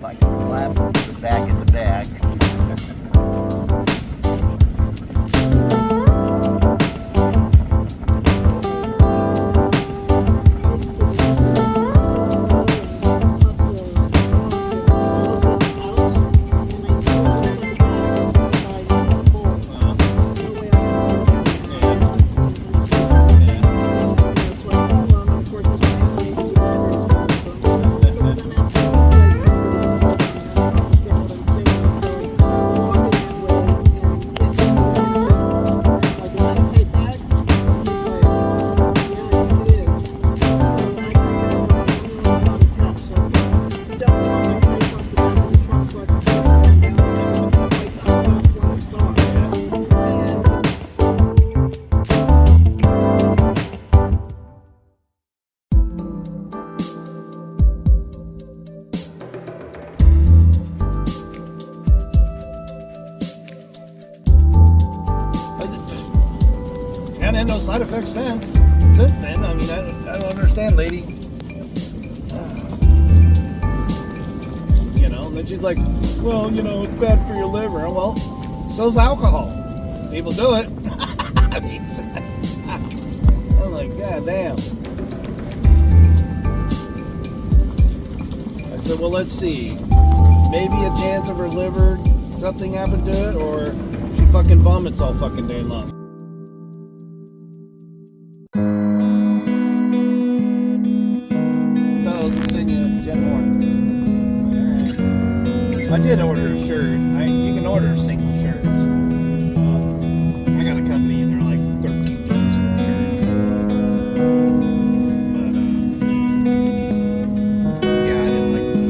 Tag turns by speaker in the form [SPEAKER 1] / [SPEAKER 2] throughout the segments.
[SPEAKER 1] Like slap the back in the back. And had no side effects since then. I mean, I don't understand, lady. You know, and then she's like, well, you know, it's bad for your liver. Well, so's alcohol. People do it. I mean, I'm like, God damn. I said, well, let's see. Maybe a chance of her liver, something happened to it, or she fucking vomits all fucking day long. I did order a shirt. You can order single shirts. I got a company and they're like $13 for a shirt. But yeah, I didn't like the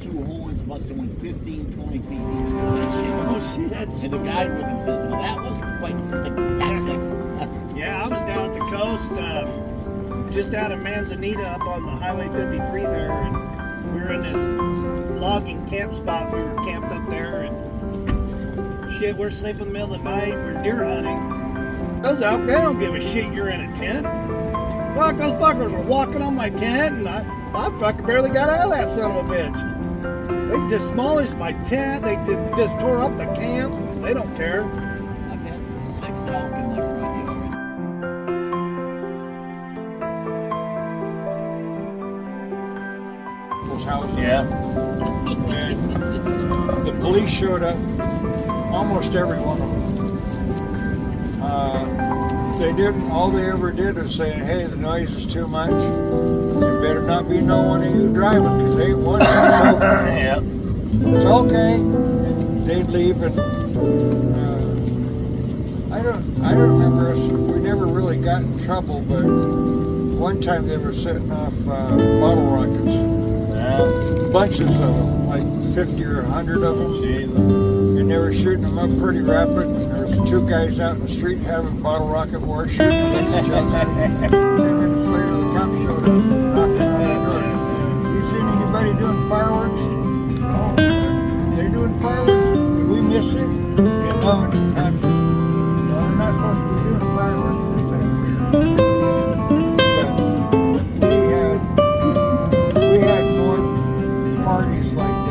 [SPEAKER 2] two horns must have went 15, 20 feet each. Oh shit! And the guy was insisting. That was quite spectacular.
[SPEAKER 1] Yeah, I was down at the coast, just out of Manzanita, up on the Highway 53 there, and we were in this logging camp spot. We were camped up there, and shit, we're sleeping in the middle of the night. We're deer hunting. Those out, they don't give a shit you're in a tent. Fuck, those fuckers were walking on my tent, and I fucking barely got out of that son of a bitch. They just demolished my tent. They just tore up the camp. They don't care.
[SPEAKER 2] I've had 6 elk in my front yard.
[SPEAKER 3] House.
[SPEAKER 1] Yeah.
[SPEAKER 3] And the police showed up, almost every one of them. All they ever did was say, hey, the noise is too much. There better not be no one of you driving, because they ain't one.
[SPEAKER 1] Yeah.
[SPEAKER 3] It's okay. And they'd leave, and I don't remember us. We never really got in trouble, but one time they were setting off bottle rockets. Bunches of them, like 50 or 100 of them.
[SPEAKER 1] Jesus.
[SPEAKER 3] And they were shooting them up pretty rapid. And there was 2 guys out in the street having bottle rocket war shooting at each other. 10 minutes later, the cops showed up, knocked on the door. You seen anybody doing fireworks? No. They're doing fireworks? Did we miss it? Yeah, no, not, they're not supposed to be doing fireworks this time of year. We had more parties like that